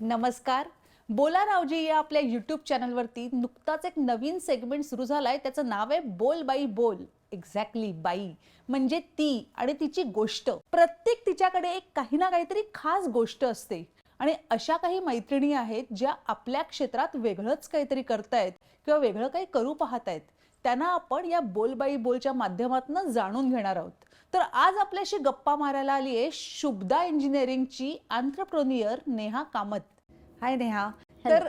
नमस्कार. बोला रावजी या आपल्या यूट्यूब चॅनलवरती नुकताच एक नवीन सेगमेंट सुरू झालाय. त्याचं नाव आहे बोल बाई बोल. एक्झॅक्टली, बाई म्हणजे ती आणि तिची गोष्ट. प्रत्येक तिच्याकडे एक काही ना काहीतरी खास गोष्ट असते आणि अशा काही मैत्रिणी आहेत ज्या आपल्या क्षेत्रात वेगळंच काहीतरी करतायत किंवा वेगळं काही करू पाहतायत. त्यांना आपण या बोल बाई बोलच्या माध्यमातून जाणून घेणार आहोत. तर आज आपल्याशी गप्पा मारायला आली आहे शुभदा इंजिनिअरिंगची एंटरप्रेन्युअर नेहा कामत. हाय नेहा. तर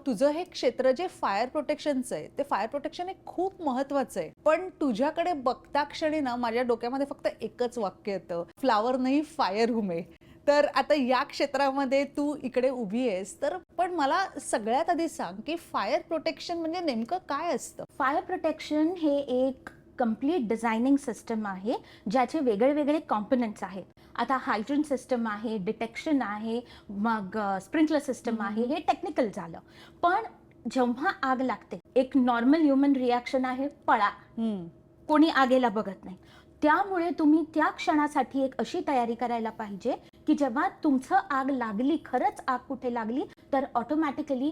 तुझं हे क्षेत्र जे फायर प्रोटेक्शनचं आहे ते फायर प्रोटेक्शन हे खूप महत्वाचं आहे. पण तुझ्याकडे बघता क्षणी ना माझ्या डोक्यामध्ये फक्त एकच वाक्य येतं, फ्लावर नाही फायर हुमे. तर आता या क्षेत्रामध्ये तू इकडे उभी आहेस, तर पण मला सगळ्यात आधी सांग की फायर प्रोटेक्शन म्हणजे नेमकं काय असतं? फायर प्रोटेक्शन हे एक कंप्लीट डिझायनिंग सिस्टम आहे ज्याचे वेगळे वेगळे कॉम्पोनंट्स आहेत. आता हायड्रन सिस्टम आहे, डिटेक्शन आहे, मग स्प्रिंकलर सिस्टम आहे. हे टेक्निकल झालं. पण जेव्हा आग लागते, एक नॉर्मल ह्युमन रिॲक्शन आहे, पळा. कोणी आगेला बघत नाही. त्यामुळे तुम्ही त्या क्षणासाठी एक अशी तयारी करायला पाहिजे की जेव्हा तुमचं आग लागली, खरंच आग कुठे लागली, तर ऑटोमॅटिकली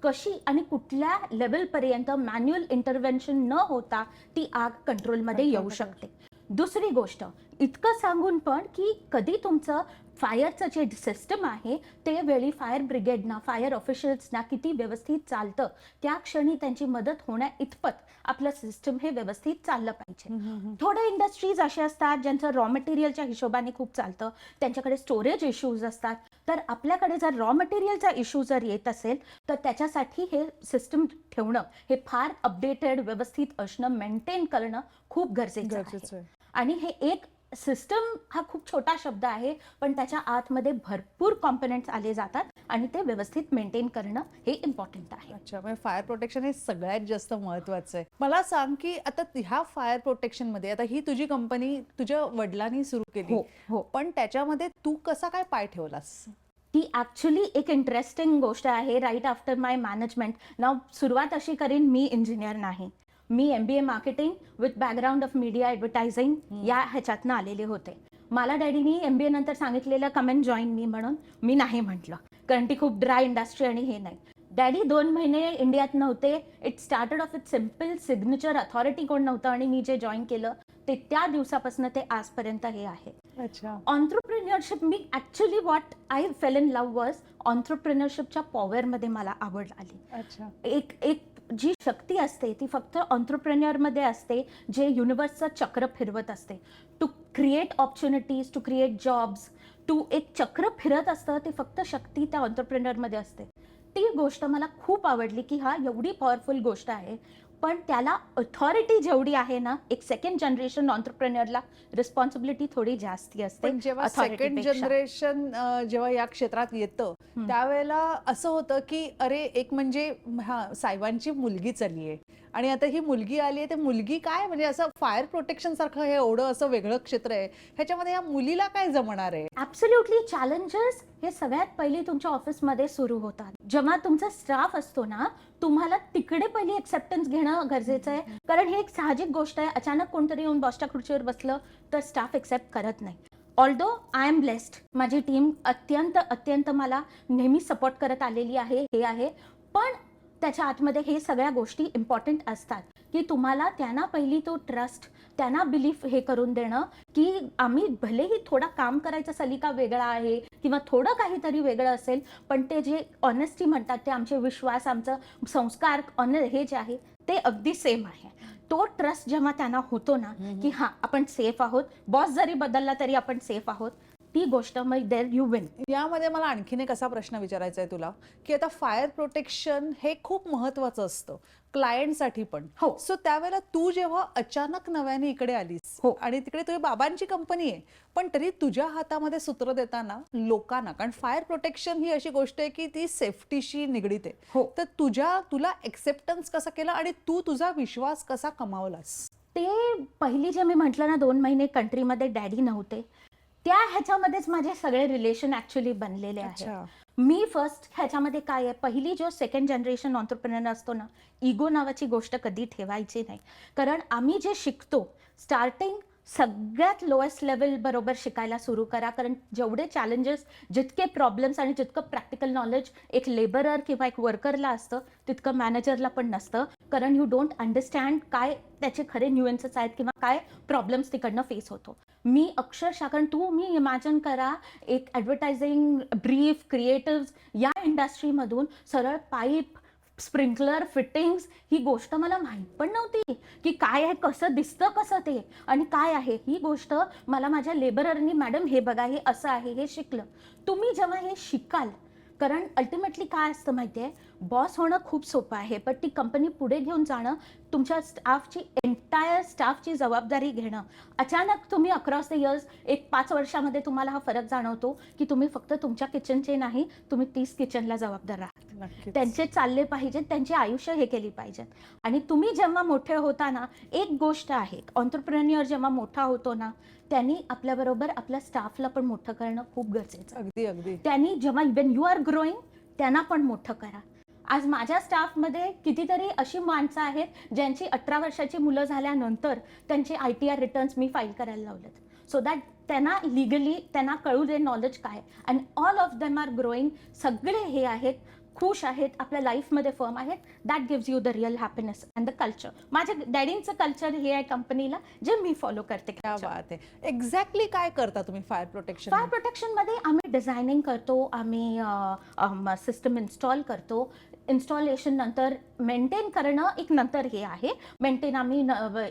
कशी आणि कुठल्या लेवलपर्यंत मॅन्युअल इंटरव्हेन्शन न होता ती आग कंट्रोलमध्ये येऊ शकते. दुसरी गोष्ट इतकं सांगून पण की कधी तुमचं फायरचं जे सिस्टम आहे ते वेळी फायर ब्रिगेडना, फायर ऑफिशियल्सना किती व्यवस्थित चालतं, त्या क्षणी त्यांची मदत होण्या इतपत आपलं सिस्टम हे व्यवस्थित चाललं पाहिजे. थोडे इंडस्ट्रीज असे असतात ज्यांचं रॉ मटेरियलच्या हिशोबाने खूप चालतं, त्यांच्याकडे स्टोरेज इश्यूज असतात. तर आपल्याकडे जर रॉ मटेरियलचा इश्यू जर येत असेल तर त्याच्यासाठी हे सिस्टम ठेवणं हे फार अपडेटेड, व्यवस्थित असणं, मेंटेन करणं खूप गरजेचं आहे. आणि हे एक सिस्टम हा खूप छोटा शब्द आहे, पण त्याच्या आतमध्ये भरपूर कॉम्पोनंट्स आले जातात आणि ते व्यवस्थित मेंटेन करणं हे इम्पॉर्टंट आहे. अच्छा, म्हणजे फायर प्रोटेक्शन हे सगळ्यात जास्त महत्वाचं आहे. मला सांग की आता ह्या फायर प्रोटेक्शन मध्ये आता ही तुझी कंपनी तुझ्या वडिलांनी सुरू केली, हो. पण त्याच्यामध्ये तू कसा काय पाय ठेवलास? ती ॲक्च्युली एक इंटरेस्टिंग गोष्ट आहे. राईट आफ्टर माय मॅनेजमेंट नाव सुरुवात अशी करीन, मी इंजिनियर नाही, मी MBA marketing with background of media advertising या ह्याच्यातनं आलेले होते. मला डॅडीनी MBA नंतर सांगितलेलं कम अँड जॉईन मी म्हणून. मी नाही म्हटलं, कारण ती खूप ड्राय इंडस्ट्री आणि हे नाही. डॅडी 2 महिने इंडियात नव्हते. It started off it simple signature. Authority कोण नव्हतं आणि मी जे जॉईन केलं ते त्या दिवसापासून ते आजपर्यंत हे आहे. अच्छा. ऑन्ट्रप्रिन्युअरशिप, मी actually what I fell in love was ऑन्ट्रप्रिन्युअरशिपच्या पॉवरमध्ये मला आवड आली. अच्छा. एक जी शक्ती असते ती फक्त ऑन्ट्रप्रेन्युअरमध्ये असते, जे युनिवर्सचं चक्र फिरवत असते. To create opportunities, to create jobs, to एक चक्र फिरत असतं, ते फक्त शक्ती त्या ऑन्ट्रप्रेन्युअरमध्ये असते. ती गोष्ट मला खूप आवडली की हा एवढी पॉवरफुल गोष्ट आहे, पण त्याला अथॉरिटी जेवढी आहे ना, एक सेकंड जनरेशन ऑन्ट्रप्रेन्युअरला रिस्पॉन्सिबिलिटी थोडी जास्ती असते. पण जेव्हा सेकंड जनरेशन जेव्हा या क्षेत्रात येतं त्यावेळेला असं होतं की अरे एक म्हणजे साहेबांची मुलगी चालली आहे आणि आता ही मुलगी आली आहे, ते मुलगी काय म्हणजे असं फायर प्रोटेक्शन सारखं हे एवढं असं वेगळं क्षेत्र आहे, ह्याच्यामध्ये या मुलीला काय जमणार आहे? ॲब्सोल्युटली. चॅलेंजेस हे सगळ्यात पहिली तुमच्या ऑफिसमध्ये सुरू होतात. जेव्हा तुमचा स्टाफ असतो ना, तुम्हाला तिकडे पहिली एक्सेप्टन्स घेणं गरजेचं आहे, कारण हे एक साहजिक गोष्ट आहे. अचानक कोणतरी येऊन बॉसच्या खुर्चीवर बसलं तर स्टाफ एक्सेप्ट करत नाही. ऑल्दो आय एम ब्लेस्ड, माझी टीम अत्यंत मला नेहमी सपोर्ट करत आलेली आहे, हे आहे. पण त्याच्या आतमध्ये हे सगळ्या गोष्टी इम्पॉर्टंट असतात की तुम्हाला त्यांना पहिली तो ट्रस्ट, त्यांना बिलीफ हे करून देणं की आम्ही भलेही थोडा काम करायचा सलीका वेगळा आहे किंवा थोडं काहीतरी वेगळं असेल, पण ते जे ऑनेस्टी म्हणतात ते आमचे विश्वास, आमचं संस्कार, हे जे आहे ते अगदी सेम आहे. तो ट्रस्ट जेव्हा त्यांना होतो ना की हां आपण सेफ आहोत, बॉस जरी बदलला तरी आपण सेफ आहोत, ती गोष्ट मग देअर यू विन. यामध्ये मला आणखीन एक असा प्रश्न विचारायचा आहे तुला की आता फायर प्रोटेक्शन हे खूप महत्वाचं असतं क्लायंटसाठी पण. हो. सो त्यावेळेला तू जेव्हा अचानक नव्याने इकडे आलीस आणि तिकडे तुझ्या बाबांची कंपनी आहे, पण तरी तुझ्या हातामध्ये सूत्र देताना लोकांना, कारण फायर प्रोटेक्शन ही अशी गोष्ट आहे की ती सेफ्टीशी निगडीत आहे, तर तुला एक्सेप्टन्स कसा केला आणि तू तुझा विश्वास कसा कमावलास? ते पहिली जे मी म्हटलं ना 2 महिने कंट्रीमध्ये डॅडी नव्हते, त्या ह्याच्यामध्येच माझे सगळे रिलेशन ॲक्च्युली बनलेले आहेत. मी फर्स्ट ह्याच्यामध्ये काय आहे, पहिली जो सेकंड जनरेशन ऑन्ट्रप्रेनर असतो ना, इगो नावाची गोष्ट कधी ठेवायची नाही. कारण आम्ही जे शिकतो स्टार्टिंग सगळ्यात लोएस्ट लेवल बरोबर शिकायला सुरू करा, कारण जेवढे चॅलेंजेस, जितके प्रॉब्लेम्स आणि जितकं प्रॅक्टिकल नॉलेज एक लेबरर किंवा एक वर्करला असतं तितकं मॅनेजरला पण नसतं, कारण यू डोंट अंडरस्टँड काय त्याचे खरे न्यूएन्सेस आहेत किंवा काय प्रॉब्लेम्स तिकडनं फेस होतो. मी अक्षरशः, कारण तुम्ही इमॅजिन करा एक ॲडव्हर्टायझिंग ब्रीफ क्रिएटिव्स या इंडस्ट्रीमधून सरळ पाईप स्प्रिंकलर फिटिंग्स ही गोष्ट मला माहीत पण नव्हती की काय आहे, कसं दिसतं, कसं ते आणि काय आहे ही गोष्ट मला माझ्या लेबररनी मॅडम हे बघा हे असं आहे हे शिकलं. तुम्ही जेव्हा हे शिकाल, कारण अल्टिमेटली काय असतं माहिती आहे, बॉस होणं खूप सोपं आहे, पण ती कंपनी पुढे घेऊन जाणं, तुमच्या स्टाफची एंटायर स्टाफची जबाबदारी घेणं. अचानक तुम्ही अक्रॉस द इयर्स एक 5 वर्षामध्ये तुम्हाला हा फरक जाणवतो की तुम्ही फक्त तुमच्या किचनचे नाही, तुम्ही 30 किचनला जबाबदार आहात. नक्कीच. त्यांचे चालले पाहिजेत, त्यांचे आयुष्य हे केली पाहिजेत. आणि तुम्ही जेव्हा मोठे होता ना, एक गोष्ट आहे, ऑन्टरप्रेन्युअर जेव्हा मोठा होतो ना, त्यांनी आपल्याबरोबर आपल्या स्टाफला पण मोठं करणं खूप गरजेचं आहे. अगदी अगदी. त्यांनी जेव्हा वेन यू आर ग्रोईंग त्यांना पण मोठं करा. आज माझ्या स्टाफमध्ये कितीतरी अशी माणसं आहेत ज्यांची 18 वर्षाची मुलं झाल्यानंतर त्यांचे ITR रिटर्न्स मी फाईल करायला लावलेत, सो दॅट त्यांना लिगली त्यांना कळू दे नॉलेज काय. And all of them are growing. सगळे हे आहेत, खुश आहेत, आपल्या लाईफमध्ये फर्म आहेत. That gives you the real happiness and the culture. माझ्या डॅडींचं कल्चर हे आहे कंपनीला, जे मी फॉलो करते. क्या बात आहे. एक्झॅक्टली काय करता तुम्ही फायर प्रोटेक्शन? फायर प्रोटेक्शनमध्ये आम्ही डिझायनिंग करतो, आम्ही सिस्टम इन्स्टॉल करतो. इन्स्टॉलेशन नंतर मेंटेन करणं एक नंतर हे आहे. मेंटेन आम्ही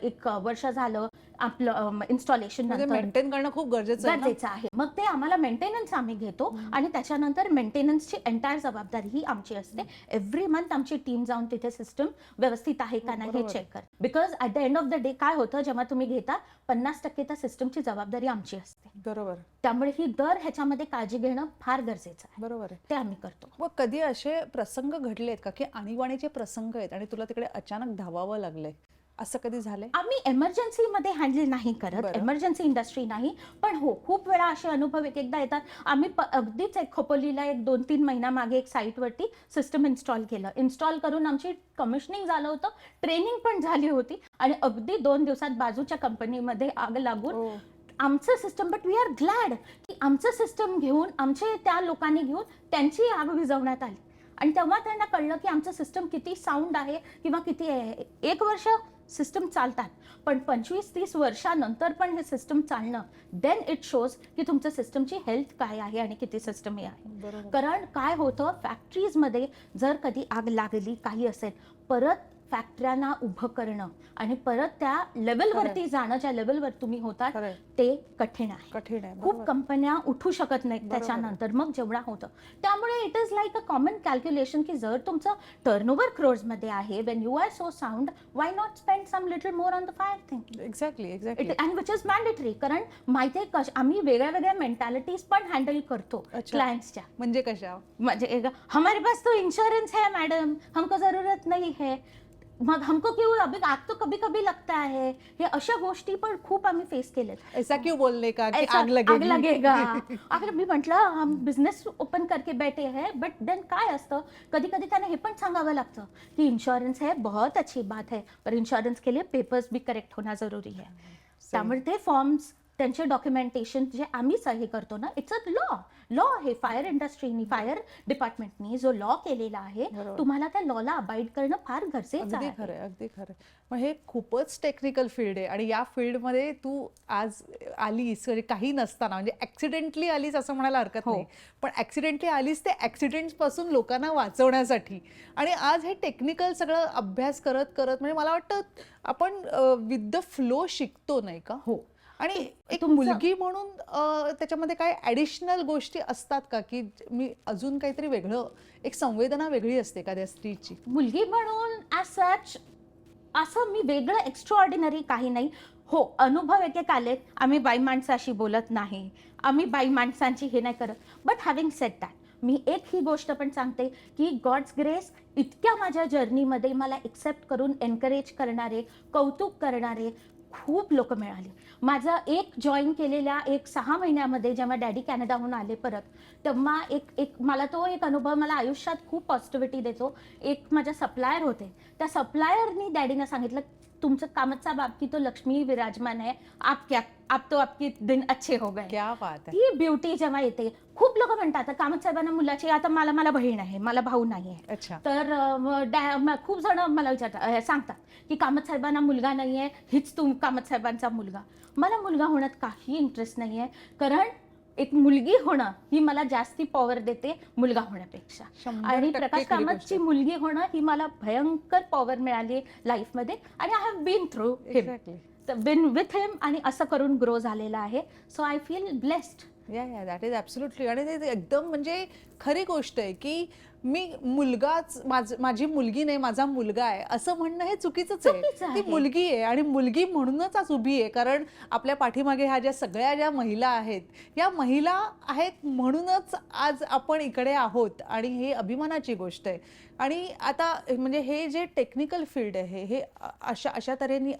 1 वर्ष झालं आपलं इन्स्टॉलेशन म्हणजे नंतर मेंटेन करणं खूप गरजेचं आहे ना? गरजेचं आहे. मग ते आम्हाला मेंटेनन्स आम्ही घेतो आणि त्याच्यानंतर मेंटेनन्सची एंटायर जबाबदारी ही आमची असते. एव्हरी मंथ आमची टीम जाऊन तिथे सिस्टम व्यवस्थित आहे का नाही हे बरोबर. चेक कर. Because at the end of the day काय होतं, जेव्हा तुम्ही घेता 50% त्या सिस्टमची जबाबदारी आमची असते. बरोबर त्यामुळे ही दर ह्याच्यामध्ये काळजी घेणं फार गरजेचं आहे. बरोबर आहे. ते आम्ही करतो. मग कधी असे प्रसंग घडलेत का की आणीबाणीचे प्रसंग आहेत आणि तुला तिकडे अचानक धावावं लागलंय, असं कधी झालंय? आम्ही एमर्जन्सीमध्ये हँडल नाही करत, बरं. एमर्जन्सी इंडस्ट्री नाही. पण हो, खूप वेळा असे अनुभव एक एकदा येतात. आम्ही अगदीच एक खोपोलीला 1-2-3 महिन्यामागे एक साईटवरती सिस्टम इन्स्टॉल केलं. इन्स्टॉल करून आमची कमिशनिंग झालं होतं, ट्रेनिंग पण झाली होती आणि अगदी 2 दिवसात बाजूच्या कंपनीमध्ये आग लागून हो. आमचं system, but we are glad की आमचं सिस्टम घेऊन, आमचे त्या लोकांनी घेऊन त्यांची आग विझवण्यात आली. आणि तेव्हा त्यांना कळलं की आमचं सिस्टम किती साऊंड आहे किंवा किती आहे. 1 वर्ष सिस्टम चालतात, पण 25-30 वर्षानंतर पण हे सिस्टम चालणं, देन इट शोज की तुमचं सिस्टमची हेल्थ काय आहे आणि किती सिस्टम हे आहे. बरोबर. कारण काय होतं, फॅक्टरीजमध्ये जर कधी आग लागली काही असेल, परत फॅक्टऱ्यांना उभं करणं आणि परत त्या लेवलवरती जाणं, ज्या लेवलवर तुम्ही होता, खरंय. ते कठीण आहे. कठीण आहे. खूप बरोबर. कंपन्या उठू शकत नाहीत बरोबर. त्याच्यानंतर, मग जेवढा होतं. त्यामुळे it is like a common calculation की जर तुमचं टर्नओव्हर क्रोर्समध्ये आहे, when you are so sound, why not spend some little more on the fire thing. Exactly it exactly. And which is mandatory. कारण माहिती आहे आम्ही वेगळ्या वेगळ्या मेंटॅलिटीज पण हँडल करतो अच्छा. क्लायंट्सच्या. म्हणजे कशा? म्हणजे हमारे पास तो इंश्योरेंस है मैडम, हमको जरूरत नहीं है, मग हमको क्यों अभी आग तो कभी कभी लगता है. हे अशा गोष्टी पण खूप आम्ही फेस केलेत. ऐसा क्यों बोलने का की ऐसा आग लगेगी? लगेगा. अगर मी म्हटलं हम बिझनेस ओपन करके बैठे हैं, बट देन काय असतं, कधी कधी त्यांना हे पण सांगावं लागतं की इन्श्योरेंस है, बहुत अच्छी बात है, पर इन्श्योरेंस के लिए पेपर्स भी करेक्ट होना जरूरी है. त्यामुळे ते फॉर्म्स, त्यांचे डॉक्युमेंटेशन जे आम्ही सही करतो ना, इट्स अ लॉ आहे. फायर इंडस्ट्रीनी, फायर डिपार्टमेंटनी जो लॉ केलेला आहे, बरोबर. तुम्हाला त्या लॉला अबाईड करणं फार गरजेचं अगदी आहे. खरंय, अगदी खरंय. मग हे खूपच टेक्निकल फील्ड आहे आणि या फील्डमध्ये तू आज आलीस म्हणजे काही नसताना, म्हणजे ऍक्सिडेंटली आलीस असं म्हणायला हरकत हो. नाही, पण ऍक्सिडेंटली आलीस ते ऍक्सिडेंट्स पासून लोकांना वाचवण्यासाठी. आणि आज हे टेक्निकल सगळं अभ्यास करत करत म्हणजे मला वाटतं आपण विथ द फ्लो शिकतो, नाही का? हो. आणि एक तुमचं- मुलगी म्हणून त्याच्यामध्ये काय ॲडिशनल गोष्टी असतात का की मी अजून काहीतरी वेगळं, एक संवेदना वेगळी असते का त्या स्त्रीची? मुलगी म्हणून ॲज सच असं मी वेगळं एक्स्ट्राऑर्डिनरी काही नाही. हो, अनुभव एक आलेत. आम्ही बाई माणसाशी बोलत नाही, आम्ही बाई माणसांची हे नाही करत. बट हॅव्हिंग सेड दॅट, मी एक ही गोष्ट पण सांगते की गॉड्स ग्रेस, इतक्या माझ्या जर्नीमध्ये मला एक्सेप्ट करून एनकरेज करणारे, कौतुक करणारे खूप लोक मिळाले. माझं एक जॉईन केलेल्या 6 महिन्यामध्ये जेव्हा डॅडी कॅनडाहून आले परत, तेव्हा एक मला तो एक अनुभव मला आयुष्यात खूप पॉझिटिव्हिटी देतो. एक माझ्या सप्लायर होते, त्या सप्लायरनी डॅडीनं सांगितलं, तुमचं कामाचा बाबतीत तो लक्ष्मी विराजमान आहे, आप तो आपके दिन अच्छे हो गए. क्या बात आहे. ती ब्युटी जेव्हा येते, खूप लोक म्हणतात आता कामत साहेबांना मुलाची, आता मला बहीण आहे, मला भाऊ नाही आहे, अच्छा. तर खूप जण मला विचारतात, सांगतात की कामत साहेबांना मुलगा नाही आहे, हीच कामत साहेबांचा मुलगा. मला मुलगा होण्यात काही इंटरेस्ट नाही आहे, कारण एक मुलगी होणं ही मला जास्ती पॉवर देते मुलगा होण्यापेक्षा. 100% आणि प्रकाश खरी गोष्ट कामतची आहे. मुलगी होणं ही मला भयंकर पॉवर मिळाली लाईफमध्ये, आणि I have been through him, exactly. Been with him, आणि असं करून ग्रो झालेला आहे. So I feel blessed. Yeah that is absolutely. आणि ते एकदम म्हणजे खरी गोष्ट आहे की मी मुलगाच, माझी मुलगी नाही, माझा मुलगा आहे असं म्हणणं हे चुकीचंच चुकीचं आहे. ती आहे. मुलगी आहे आणि मुलगी म्हणूनच आज उभी आहे, कारण आपल्या पाठीमागे ह्या ज्या महिला आहेत, या महिला आहेत म्हणूनच आज आपण इकडे आहोत, आणि हे अभिमानाची गोष्ट आहे. आणि आता म्हणजे हे जे टेक्निकल फील्ड आहे, हे अशा तऱ्हेने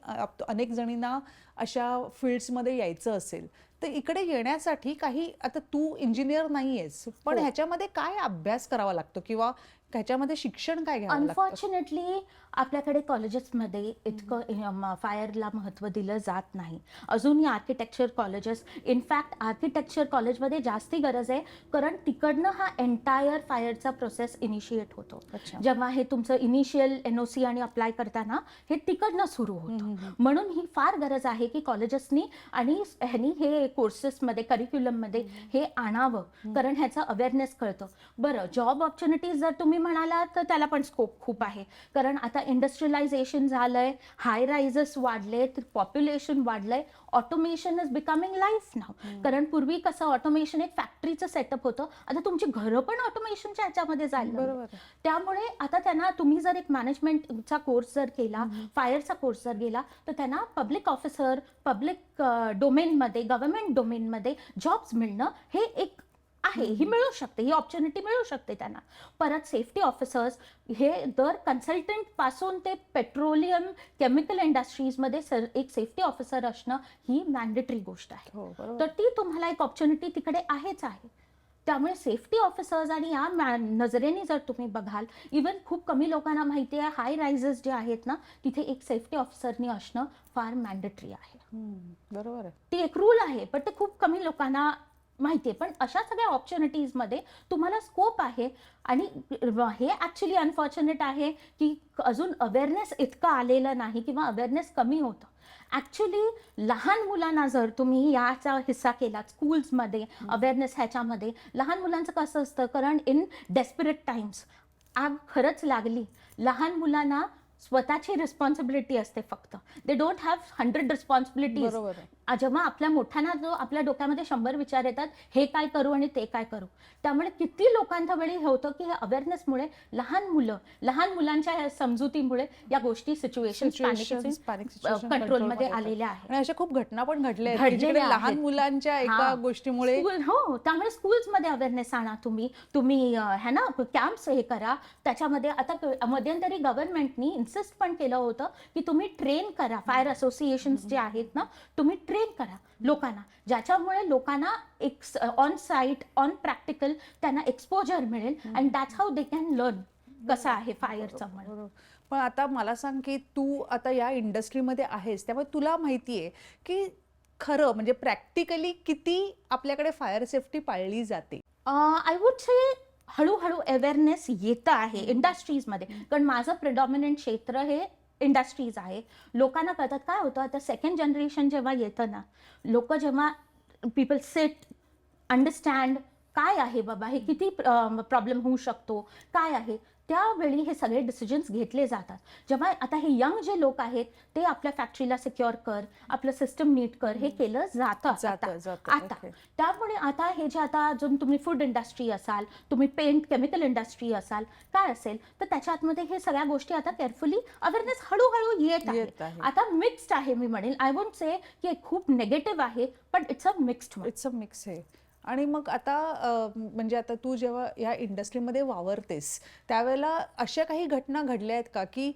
अनेक जणींना अशा फील्ड्समध्ये यायचं असेल तर इकडे येण्यासाठी काही, आता तू इंजिनियर नाही आहेस, पण हो. ह्याच्यामध्ये काय अभ्यास करावा लागतो किंवा ह्याच्यामध्ये शिक्षण काय घ्यावं लागतं? अनफॉर्च्युनेटली आपल्याकडे कॉलेजेसमध्ये इतकं फायरला महत्त्व दिलं जात नाही. अजूनही आर्किटेक्चर कॉलेजेस, इनफॅक्ट आर्किटेक्चर कॉलेजमध्ये जास्ती गरज आहे, कारण तिकडनं हा एंटायर फायरचा प्रोसेस इनिशिएट होतो. अच्छा. जेव्हा हे तुमचं इनिशियल NOC आणि अप्लाय करताना हे तिकडनं सुरू होतं. म्हणून ही फार गरज आहे की कॉलेजेसनी आणि ह्यांनी हे कोर्सेसमध्ये, करिक्युलममध्ये हे आणावं, कारण ह्याचा अवेअरनेस कळतं. बरं, जॉब ऑपॉर्च्युनिटीज जर तुम्ही म्हणालात तर त्याला पण स्कोप खूप आहे, कारण आता इंडस्ट्रियलायझेशन झालंय, हाय रायझेस वाढलेत, पॉप्युलेशन वाढलंय, automation is becoming life now. कारण पूर्वी कसं ऑटोमेशन एक फॅक्टरीचं सेटअप होतं, आता तुमची घरं पण ऑटोमेशनच्या ह्याच्यामध्ये जायला लागली. बरोबर आहे. त्यामुळे आता त्यांना, तुम्ही जर एक मॅनेजमेंटचा कोर्स जर केला, फायरचा कोर्स जर गेला, तर त्यांना पब्लिक ऑफिसर, पब्लिक डोमेनमध्ये, गव्हर्नमेंट डोमेनमध्ये जॉब्स मिळणं हे एक आहे, ही मिळू शकते, ही ऑपॉर्च्युनिटी मिळू शकते त्यांना. परत सेफ्टी ऑफिसर्स हे दर कन्सल्टंट पासून ते पेट्रोलियम केमिकल इंडस्ट्रीजमध्ये एक सेफ्टी ऑफिसर असणं ही मॅन्डेटरी गोष्ट आहे. हो, बरोबर. तर ती तुम्हाला एक ऑपॉर्च्युनिटी तिकडे आहेच आहे. त्यामुळे सेफ्टी ऑफिसर्स, आणि या नजरेने जर तुम्ही बघाल, इवन खूप कमी लोकांना माहिती आहे, हाय रायझर्स जे आहेत ना, तिथे एक सेफ्टी ऑफिसरनी असणं फार मॅन्डेटरी आहे. बरोबर आहे. ती एक रूल आहे, पण ते खूप कमी लोकांना माहिती आहे. पण अशा सगळ्या ऑपॉर्च्युनिटीजमध्ये तुम्हाला स्कोप आहे, आणि हे ॲक्च्युली अनफॉर्च्युनेट आहे की अजून अवेअरनेस इतकं आलेलं नाही, किंवा अवेअरनेस कमी होतं. ॲक्च्युली लहान मुलांना जर तुम्ही याचा हिस्सा केला स्कूल्समध्ये, अवेअरनेस ह्याच्यामध्ये, लहान मुलांचं कसं असतं, कारण इन डेस्परेट टाइम्स आग खरंच लागली, लहान मुलांना स्वतःची रिस्पॉन्सिबिलिटी असते फक्त, दे डोंट हॅव 100 रिस्पॉन्सिबिलिटीज. बरोबर आहे. जेव्हा आपल्या मोठ्यांना जो आपल्या डोक्यामध्ये 100 विचार येतात, हे काय करू आणि ते काय करू. त्यामुळे किती लोकांच्या वेळी हे होतं की हे अवेअरनेसमुळे लहान मुलांच्या ह्या समजुतीमुळे या गोष्टी सिच्युएशन कंट्रोलमध्ये आलेल्या आहेत. आणि अशा खूप घटना पण घडल्या आहेत, घडलेल्या जिकडे लहान आहेत. मुलांच्या एका हा. गोष्टीमुळे. हो, त्यामुळे स्कूल्समध्ये अवेअरनेस आणा तुम्ही है ना, कॅम्प्स हे करा. त्याच्यामध्ये आता मध्यंतरी गव्हर्नमेंटनी इन्सिस्ट पण केलं होतं की तुम्ही ट्रेन करा, फायर असोसिएशन्स जे आहेत ना, तुम्ही ट्रेन करा लोकांना, ज्याच्यामुळे लोकांना एक ऑन साईट, ऑन प्रॅक्टिकल त्यांना एक्सपोजर मिळेल, and that's how they can learn कसं आहे फायरचं. बरोबर. पण आता मला सांग की तू आता या इंडस्ट्रीमध्ये आहेस, त्यामुळे तुला माहिती आहे की खरं म्हणजे प्रॅक्टिकली किती आपल्याकडे फायर सेफ्टी पाळली जाते? आय वुड से हळूहळू अवेअरनेस येतं आहे इंडस्ट्रीजमध्ये, कारण माझं प्रिडॉमिनंट क्षेत्र हे इंडस्ट्रीज आहे. लोकांना कळतात. काय होतं, आता सेकंड जनरेशन जेव्हा येतं ना, लोक जेव्हा पीपल सिट अंडरस्टँड काय आहे बाबा, हे किती प्रॉब्लेम होऊ शकतो, काय आहे, त्यावेळी हे सगळे डिसिजन्स घेतले जातात. जेव्हा आता हे यंग जे लोक आहेत ते आपल्या फॅक्टरीला सिक्युअर कर, आपलं सिस्टम नीट कर, हे केलं जातं आता. त्यामुळे आता हे जे आता जो तुम्ही फूड इंडस्ट्री असाल, तुम्ही पेंट केमिकल इंडस्ट्री असाल, काय असेल, तर त्याच्या आतमध्ये हे सगळ्या गोष्टी आता केअरफुली अवेअरनेस हळूहळू येत आहे. आता मिक्स्ड आहे मी म्हणेन. आय वोंट से की खूप निगेटिव्ह आहे, पण इट्स अ मिक्स आहे. आणि मग आता म्हणजे आता तू जेव्हा या इंडस्ट्रीमध्ये वावरतेस त्यावेळेला अशा काही घटना घडल्या आहेत का की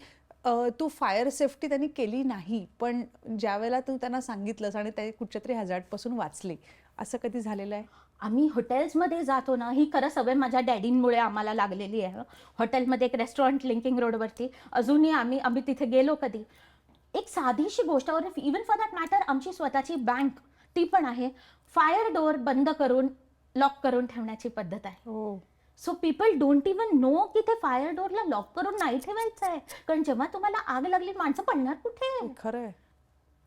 तू फायर सेफ्टी त्यांनी केली नाही, पण ज्यावेळेला तू त्यांना सांगितलंस आणि ते कुठच्या तरी हॅझार्डपासून वाचले, असं कधी झालेलं आहे? आम्ही हॉटेल्समध्ये जातो ना, ही खरं सवय माझ्या डॅडींमुळे आम्हाला लागलेली आहे. हॉटेलमध्ये एक रेस्टॉरंट लिंकिंग रोडवरती, अजूनही आम्ही तिथे गेलो कधी, एक साधीशी गोष्ट, और इवन फॉर दॅट मॅटर आमची स्वतःची बँक ती पण आहे, फायर डोअर बंद करून लॉक करून ठेवण्याची पद्धत आहे. So people don't even know की ते फायर डोअरला लॉक करून नाही ठेवायचं आहे, कारण जेव्हा तुम्हाला आग लागली माणसं पडणार कुठे. खरंय.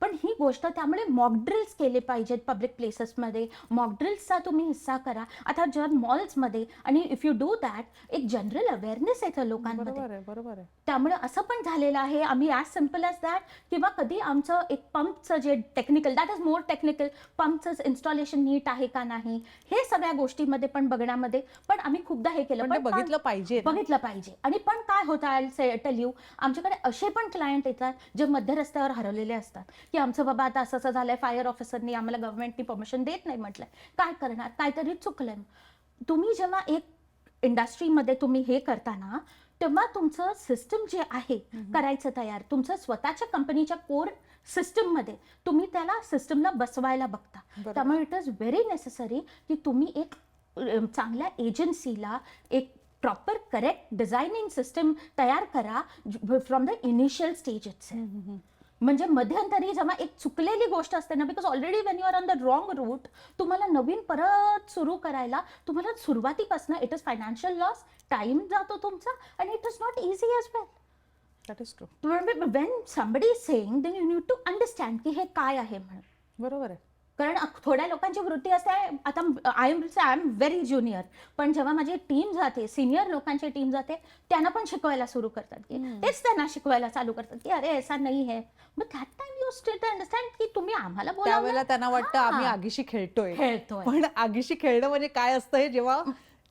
पण ही गोष्ट, त्यामुळे मॉक ड्रिल्स केले पाहिजेत पब्लिक प्लेसेसमध्ये. मॉक ड्रिल्सचा तुम्ही हिस्सा करा. आता जर मॉल्समध्ये, आणि इफ यू डू दॅट, एक जनरल अवेअरनेस येतं लोकांमध्ये. बरोबर आहे. त्यामुळे असं पण झालेलं आहे, आम्ही ॲज सिम्पल ॲज दॅट, किंवा कधी आमचं एक पंपचं जे technical, that is more technical, पंपचं इन्स्टॉलेशन नीट आहे का नाही, हे सगळ्या गोष्टीमध्ये पण बघण्यामध्ये पण आम्ही खूपदा हे केलं. पण ते बघितलं पाहिजे ना. बघितलं पाहिजे. आणि पण काय होतं, आय से टेल यू, आमच्याकडे असे पण क्लायंट येतात जे मध्य रस्त्यावर हरवलेले असतात, की आमचं बाबा आता असं झालंय, फायर ऑफिसरनी आम्हाला गव्हर्नमेंटनी परमिशन देत नाही म्हटलंय, काय करणार, काहीतरी चुकलंय. तुम्ही जेव्हा एक इंडस्ट्रीमध्ये तुम्ही हे करताना, तेव्हा तुमचं सिस्टम जे आहे करायचं तयार, तुमचं स्वतःच्या कंपनीच्या कोर सिस्टममध्ये तुम्ही त्याला सिस्टमला बसवायला बघता. त्यामुळे इट इज व्हेरी नेसेसरी की तुम्ही एक चांगल्या एजन्सीला एक प्रॉपर करेक्ट डिझायनिंग सिस्टम तयार करा फ्रॉम द इनिशियल स्टेजेस. म्हणजे मध्यंतरी जेव्हा एक चुकलेली गोष्ट असते ना, because already when you are on the wrong route, तुम्हाला नवीन परत सुरू करायला तुम्हाला सुरुवातीपासून it is financial loss, time जातो तुमचा, आणि it is not easy as well. That is true. When somebody is saying, then you need to understand की हे काय आहे म्हणून. बरोबर आहे. कारण थोड्या लोकांची वृत्ती असते, आता आय एम व्हेरी ज्युनियर, पण जेव्हा माझी टीम जाते, सिनियर लोकांची टीम जाते, त्यांना पण शिकवायला सुरू करतात, की तेच त्यांना शिकवायला चालू करतात की अरे ऐसा नाही है. मग that time you state understand की तुम्ही आम्हाला त्यावेळेला त्यांना वाटतं आम्ही आगीशी खेळतोय. पण आगीशी खेळणं म्हणजे काय असतं हे जेव्हा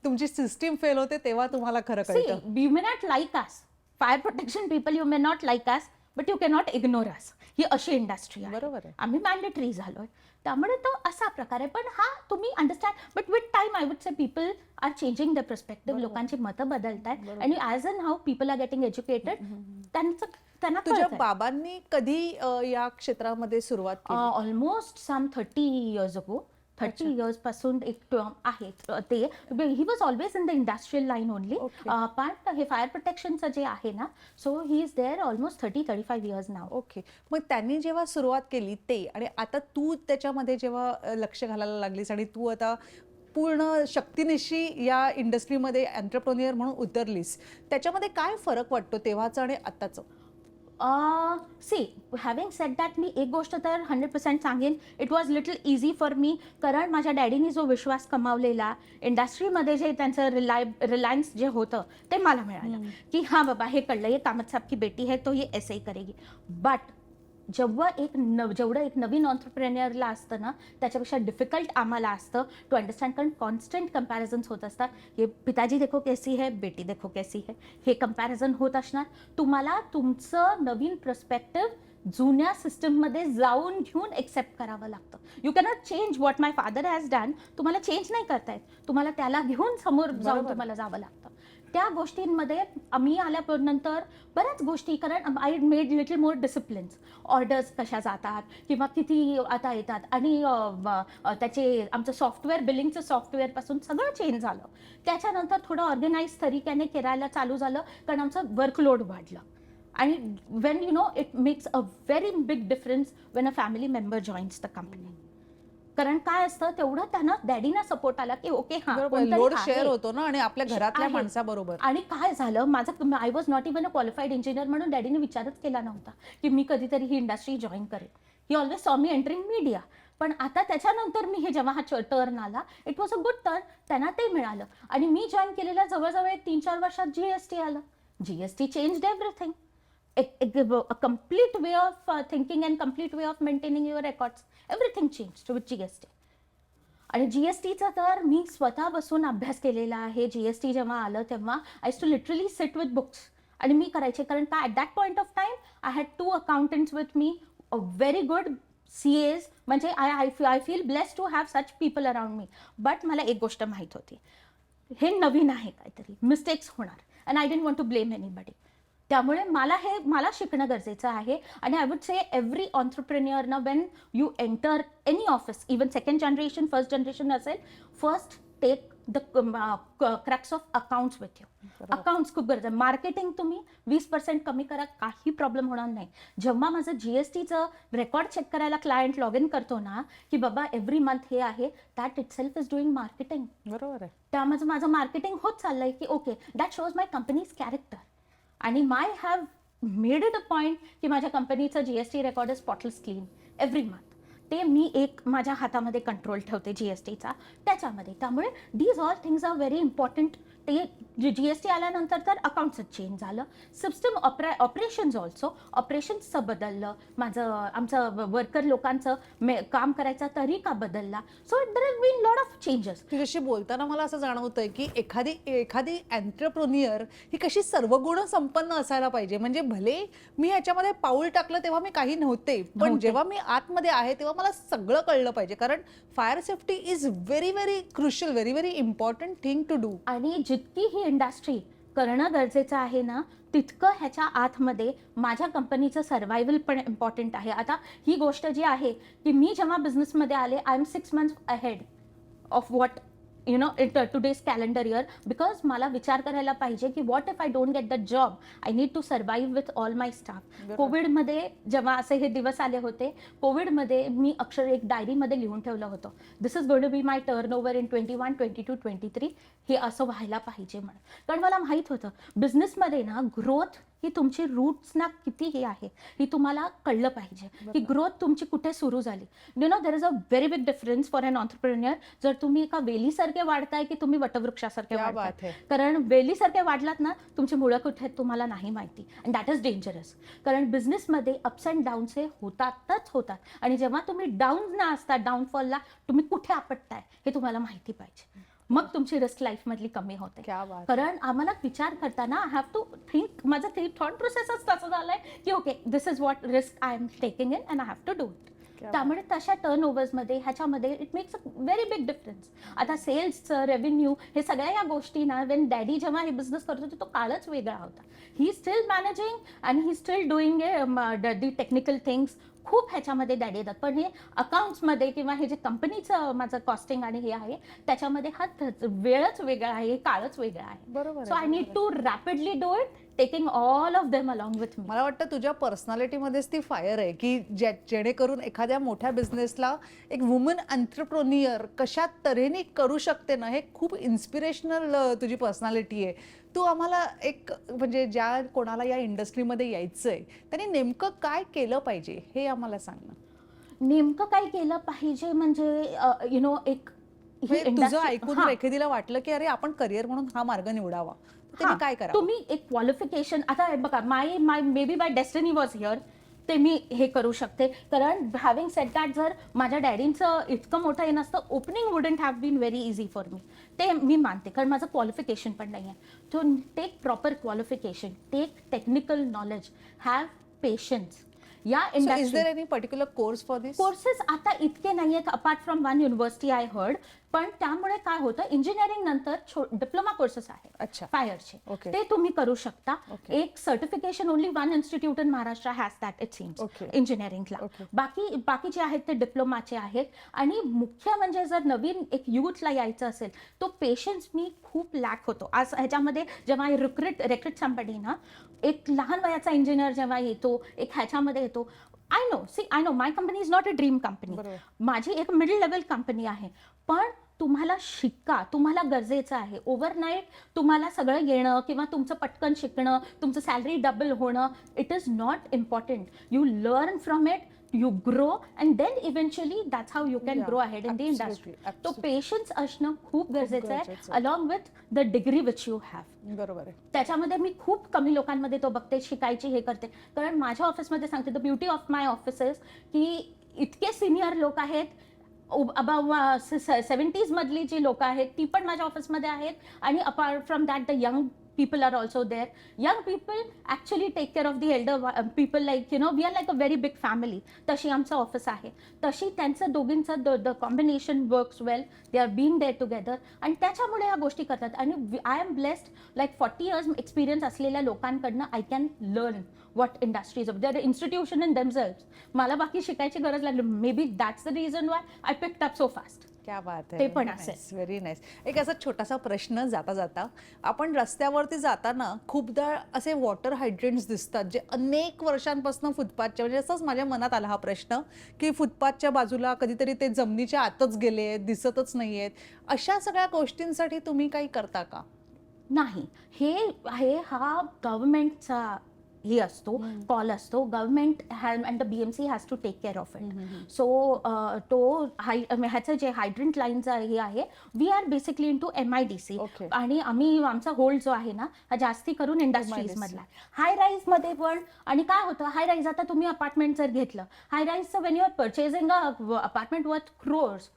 तुमची सिस्टीम फेल होते तेव्हा तुम्हाला खरं कळतं. You may not like us, fire protection people, you may not like us, but you cannot ignore us. ही अशी इंडस्ट्री आहे. बरोबर आहे. आम्ही मॅन्डेटरी झालोय. त्यामुळे तो असा प्रकार आहे. पण हा तुम्ही understand, but with time I would say people are changing the perspective. लोकांची मतं बदलत आहेत, आणि as a now people are getting educated. त्यांना तुझ्या बाबांनी कधी या क्षेत्रामध्ये सुरुवात केली? ऑलमोस्ट सम 30 इयर्स अगो. 30 इयर्स पासून एक आहे ते. He was always in the industrial line only. पण हे फायर प्रोटेक्शनचं जे आहे ना, so he is there almost 30-35 years now. Okay. मग त्यांनी जेव्हा सुरुवात केली ते, आणि आता तू त्याच्यामध्ये जेव्हा लक्ष घालायला लागलीस आणि तू आता पूर्ण शक्तीनिशी या इंडस्ट्रीमध्ये एंटरप्रेन्युअर म्हणून उतरलीस, त्याच्यामध्ये काय फरक वाटतो तेव्हाचं आणि आत्ताचं? सी, हॅव्हिंग सेड दॅट, मी एक गोष्ट तर 100% सांगेन, it was little easy for मी. कारण माझ्या डॅडीनी जो विश्वास कमावलेला इंडस्ट्रीमध्ये, जे त्यांचं रिलायन्स जे होतं ते मला मिळालं, की हां बाबा हे कळलं, ये कामत साहब की बेटी है तो ये ऐसे ही करेगी. बट जेवढं एक नवीन ऑन्टरप्रेन्युअरला असतं ना, त्याच्यापेक्षा डिफिकल्ट आम्हाला असतं टू अंडरस्टँड. कारण कॉन्स्टंट कंपॅरिझन्स होत असतात. हे पिताजी देखो कैसी है, बेटी देखो कैसी है, हे कंपॅरिझन होत असणार. तुम्हाला तुमचं नवीन पर्स्पेक्टिव्ह जुन्या सिस्टममध्ये जाऊन घेऊन एक्सेप्ट करावं लागतं. You cannot change what my father has done. तुम्हाला चेंज नाही करता येत. तुम्हाला त्याला घेऊन समोर जाऊन तुम्हाला जावं लागतं. त्या गोष्टींमध्ये आम्ही आल्यानंतर बऱ्याच गोष्टी, कारण I made little more disciplines. Orders कशा जातात किंवा किती आता येतात, आणि त्याचे आमचं सॉफ्टवेअर, बिलिंगचं सॉफ्टवेअरपासून सगळं चेंज झालं. त्याच्यानंतर थोडं ऑर्गनाईज तरीक्याने करायला चालू झालं, कारण आमचं वर्कलोड वाढलं. आणि Wien you know, it makes a very big difference when a family member joins the company. कारण काय असतं, तेवढं त्यांना डॅडीना सपोर्ट आला की ओके, हा लोड शेअर होतो ना, आणि आपल्या घरातल्या माणसाबरोबर. आणि काय झालं, माझं I was not even a qualified engineer, म्हणून डॅडीने विचारच केला नव्हता की मी कधीतरी ही इंडस्ट्री जॉईन करेन. ही always saw me entering media. पण आता त्याच्यानंतर मी हे जेव्हा हा टर्न आला, it was a good turn. त्यांना ते मिळालं. आणि मी जॉईन केलेल्या जवळजवळ 3-4 वर्षात GST आलं. GST changed everything. A complete way of thinking and complete way of maintaining your records. Everything changed with GST. आणि GSTचा तर मी स्वतः बसून अभ्यास केलेला आहे. GST जेव्हा आलं तेव्हा I to literally sit with books, आणि मी करायचे. कारण काय, at that point of time I had 2 accountants with me, a very good CAs. म्हणजे I feel blessed to have such people around me. But मला एक गोष्ट माहीत होती, हे नवीन आहे, काहीतरी मिस्टेक्स होणार, and I didn't want to blame anybody. त्यामुळे मला शिकणं गरजेचं आहे. आणि I would say every entrepreneur when you enter any office, even second generation, first generation असेल, first take the cracks of accounts with you. Accounts खूप गरजेचं. Marketing तुम्ही 20% कमी करा, काही प्रॉब्लेम होणार नाही. जेव्हा माझं जीएसटीचं रेकॉर्ड चेक करायला क्लायंट लॉग इन करतो ना, की बाबा एव्हरी मंथ हे आहे, that itself is doing marketing. बरोबर आहे. त्यामध्ये माझं मार्केटिंग होत चाललंय की okay, that shows my company's character. आणि my have made it a point की माझ्या कंपनीचं GST record is spotless clean every month. ते मी एक माझ्या हातामध्ये कंट्रोल ठेवते जीएसटीचा त्याच्यामध्ये. त्यामुळे these all things are very important. ते जीएसटी आल्यानंतर तर अकाउंटचं चेंज झालं. सिस्टम ऑपरेशन्स ऑल्सो, ऑपरेशन्सचं बदललं. आमचं वर्कर लोकांचं काम करायचा तरीका बदलला. So there has been lot of changes. तुझ्याशी बोलताना मला असं जाणवतंय की एखादी एंटरप्रेन्युअर ही कशी सर्वगुण संपन्न असायला पाहिजे. म्हणजे भले मी ह्याच्यामध्ये पाऊल टाकलं तेव्हा मी काही नव्हते, पण जेव्हा मी आतमध्ये आहे तेव्हा मला सगळं कळलं पाहिजे. कारण fire safety is very very crucial, very very important thing to do. आणि जितकी ही इंडस्ट्री करणं गरजेचं आहे ना, तितकं ह्याच्या आतमध्ये माझ्या कंपनीचं सर्व्हायव्हल पण इम्पॉर्टंट आहे. आता ही गोष्ट जी आहे की मी जेव्हा बिझनेसमध्ये आले, I am 6 months ahead of what you know today's calendar year. Because मला विचार करायला पाहिजे की what if I don't get the job, I need to survive with all my staff. कोविडमध्ये जेव्हा असे हे दिवस आले होते, कोविडमध्ये मी अक्षर एक डायरीमध्ये लिहून ठेवलं होतं, this is going to be my turnover in 21, 22, 23. हे असं व्हायला पाहिजे म्हणून. कारण मला माहीत होतं बिझनेसमध्ये ना ग्रोथ ही तुमची रूट्स ना किती हे आहे ही तुम्हाला कळलं पाहिजे की ग्रोथ तुमची कुठे सुरू झाली. You know there is a very big difference for an entrepreneur. जर तुम्ही एका वेलीसारखे वाढताय की तुम्ही वटवृक्षासारखे वाढताय. कारण वेलीसारखे वाढलात ना, तुमची मुळं कुठे आहेत तुम्हाला नाही माहिती. And that is dangerous. कारण बिझनेसमध्ये अप्स अँड डाऊन्स हे होतातच होतात. आणि जेव्हा तुम्ही डाऊन ना असता, डाऊनफॉलला तुम्ही कुठे आपटताय हे तुम्हाला माहिती पाहिजे. मग तुमची रिस्क लाईफमधली कमी होते. कारण आम्हाला विचार करताना आय हॅव टू थिंक, माझं थॉट प्रोसेसच तसं झालंय की okay, this is what risk I am taking in and I have to do it. त्यामुळे तशा टर्नओव्हर्समध्ये ह्याच्यामध्ये it makes a very big difference. आता सेल्सचं रेव्हेन्यू हे सगळ्या या गोष्टी ना, वेन डॅडी जेव्हा हे बिझनेस करत होते तो काळच वेगळा होता. ही स्टील मॅनेजिंग आणि ही स्टील डुईंग दी टेक्निकल थिंग्स. खूप ह्याच्यामध्ये डॅडी येतात. पण हे अकाउंट्समध्ये किंवा हे जे कंपनीचं माझं कॉस्टिंग आणि हे आहे त्याच्यामध्ये हा वेळच वेगळा आहे, काळच वेगळा आहे. बरोबर. So I need to rapidly do it, taking all of them along with me. मला वाटतं तुझ्या पर्सनॅलिटीमध्येच ती फायर आहे की जेणेकरून एखाद्या मोठ्या बिझनेसला एक वुमन एंटरप्रेन्युअर कशा तऱ्हेने करू शकते ना, हे खूप इन्स्पिरेशनल तुझी पर्सनॅलिटी आहे. तू आम्हाला एक म्हणजे ज्या कोणाला या इंडस्ट्रीमध्ये यायचंय त्यांनी नेमकं काय केलं पाहिजे हे आम्हाला सांग ना. नेमकं काय केलं पाहिजे म्हणजे यु नो एक तुझं ऐकून एखादीला वाटलं की अरे आपण करिअर म्हणून हा मार्ग निवडावा, त्यांनी काय करावं? तुम्ही एक क्वालिफिकेशन, आता बघा my may be my destiny was here, ते मी हे करू शकते. कारण हॅव्हिंग सेड दॅट, जर माझ्या डॅडींचं इतकं मोठं हे नसतं, opening wouldn't have been very easy for me. ते मी मानते, कारण माझं क्वालिफिकेशन पण नाही आहे. तो take proper qualification, take technical knowledge, have patience. Yeah industry is there any particular course for this? Courses आता इतके नाही आहेत apart from one university I heard. पण त्यामुळे काय होतं, इंजिनिअरिंग नंतर डिप्लोमा कोर्सेस आहेत फायरचे, ते तुम्ही करू शकता. एक certification only one institute in Maharashtra has that it seems इंजिनिअरिंगला. बाकी जे आहेत ते डिप्लोमाचे आहेत. आणि मुख्य म्हणजे जर नवीन एक युथला यायचं असेल, तो पेशन्स मी खूप लॅक होतो. आज ह्याच्यामध्ये जेव्हा रेक्रुट समबडी ना, एक लहान वयाचा इंजिनियर जेव्हा येतो, एक ह्याच्यामध्ये येतो, I know my company is not a dream company. माझी एक मिडल लेवल कंपनी आहे. पण तुम्हाला तुम्हाला गरजेचं आहे. ओव्हरनाईट तुम्हाला सगळं येणं किंवा तुमचं पटकन शिकणं, तुमचं सॅलरी डबल होणं, it is not important. You learn from it, you grow, and then eventually that's how you can grow ahead in the industry. तो पेशन्स असणं खूप गरजेचं आहे, along with the degree which you have. बरोबर आहे. त्याच्यामध्ये मी खूप कमी लोकांमध्ये तो बघते, शिकायची हे करते. कारण माझ्या ऑफिसमध्ये सांगते, the beauty of my offices की इतके सिनियर लोक आहेत, अबाव 70s मधली जी लोक आहेत ती पण माझ्या ऑफिसमध्ये आहेत. आणि apart from that the young people are also there. Young people actually take care of the elder people, like you know, we are like a very big family. तशी आमचं ऑफिस आहे. तशी त्यांचं दोघींचं the combination works well. They are being there together. आणि त्याच्यामुळे ह्या गोष्टी करतात. आणि I am blessed, like 40 years experience असलेल्या लोकांकडनं I can learn what industries of their institution in themselves. मला बाकी शिकायची गरज लागली. May be that's the reason why I picked up so fast. क्या बात ते पण असेल. Very nice. एक असा छोटासा प्रश्न जाता जाता, आपण रस्त्यावरती जाताना खूपदा असे वॉटर हायड्रेंट्स दिसतात जे अनेक वर्षांपासून फुटपाथच्या, म्हणजे असंच माझ्या मनात आला हा प्रश्न की फुटपाथच्या बाजूला कधीतरी ते जमिनीच्या आतच गेले आहेत, दिसतच नाही आहेत. अशा सगळ्या गोष्टींसाठी तुम्ही काही करता का? नाही, हा गव्हर्नमेंटचा हे असतो, कॉल असतो. Government and the BMC has to take care of it. So ह्याचं जे हायड्रंट लाईनचं हे आहे, we are basically into MIDC. Okay. आणि आमचा होल्ड जो आहे ना, हा जास्ती करून इंडस्ट्रीज मधला. हाय राईज मध्ये पण. आणि काय होतं, हाय राईज आता तुम्ही अपार्टमेंट जर घेतलं, हाय राईजचं when you are purchasing apartment worth crores,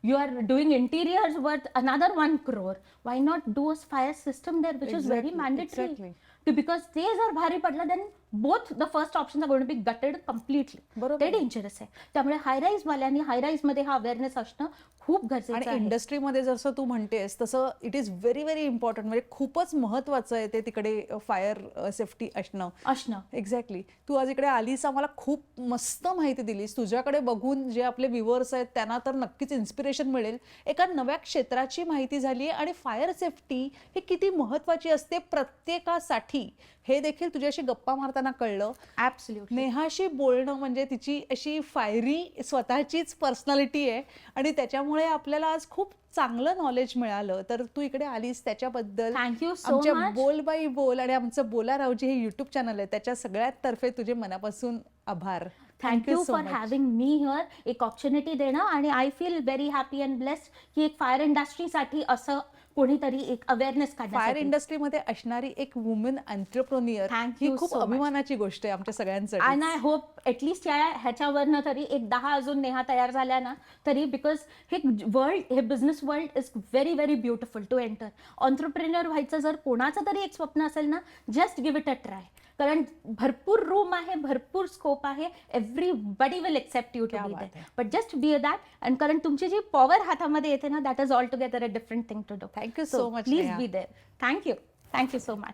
you are doing interiors worth another 1 crore. Why not do a fire system there, which is very mandatory? Exactly. Because ते जर भारी पडलं, then both the first options are going to be gutted completely. बरोबर. ते dangerous आहे. त्यामुळे हायराईज वाल्यांनी हायराईज मध्ये हा अवेअरनेस असणं खूप गरजेचं आणि आहे. इंडस्ट्रीमध्ये जसं तू म्हणतेस तसं it is very very important, म्हणजे खूपच महत्वाचं आहे ते तिकडे फायर सेफ्टी असणं. एक्झॅक्टली. तू आज इकडे आलीस, आम्हाला खूप मस्त माहिती दिलीस. तुझ्याकडे बघून जे आपले व्ह्युअर्स आहेत त्यांना तर नक्कीच इन्स्पिरेशन मिळेल. एका नव्या क्षेत्राची माहिती झाली आहे आणि फायर सेफ्टी ही किती महत्वाची असते प्रत्येकासाठी हे देखील तुझ्याशी गप्पा मारताना कळलं. ऍब्सोल्युटली. नेहाशी बोलणं म्हणजे तिची अशी फायरी स्वतःचीच पर्सनॅलिटी आहे आणि त्याच्यामुळे आपल्याला आज खूप चांगलं नॉलेज मिळालं. तर तू इकडे आलीस त्याच्याबद्दल थँक्यू सो आमच्या मच. बोल बाई बोल आणि आमचं बोला रावजी हे युट्यूब चॅनल आहे त्याच्या सगळ्यात तर्फे तुझे मनापासून आभार. Thank you for having me here. एक ऑपॉर्च्युनिटी देणं. आणि I feel very happy and blessed की एक फायर इंडस्ट्रीसाठी असं कोणीतरी एक अवेअरनेस फायर काढण्यासाठी. इंडस्ट्रीमध्ये असणारी एक woman entrepreneur Thank he you खूप so much. अभिमानाची गोष्ट आहे आमच्या सगळ्यांसाठी. अँड आय होप ॲटलिस्ट ह्याच्यावरनं तरी एक 10 अजून नेहा तयार झाल्या ना तरी, बिकॉज हे business world is very very beautiful to enter. Entrepreneur व्हायचं जर कोणाचं तरी एक स्वप्न असेल ना, just give it a try. कारण भरपूर रूम आहे, भरपूर स्कोप आहे. Everybody will accept you to क्या बी बात देअर. आहे. But just be that. And कारण तुमची जी पॉवर हातामध्ये येते ना, that is altogether a different thing to do. Thank you so much, please Neha. B there. Thank you. Thank you so much.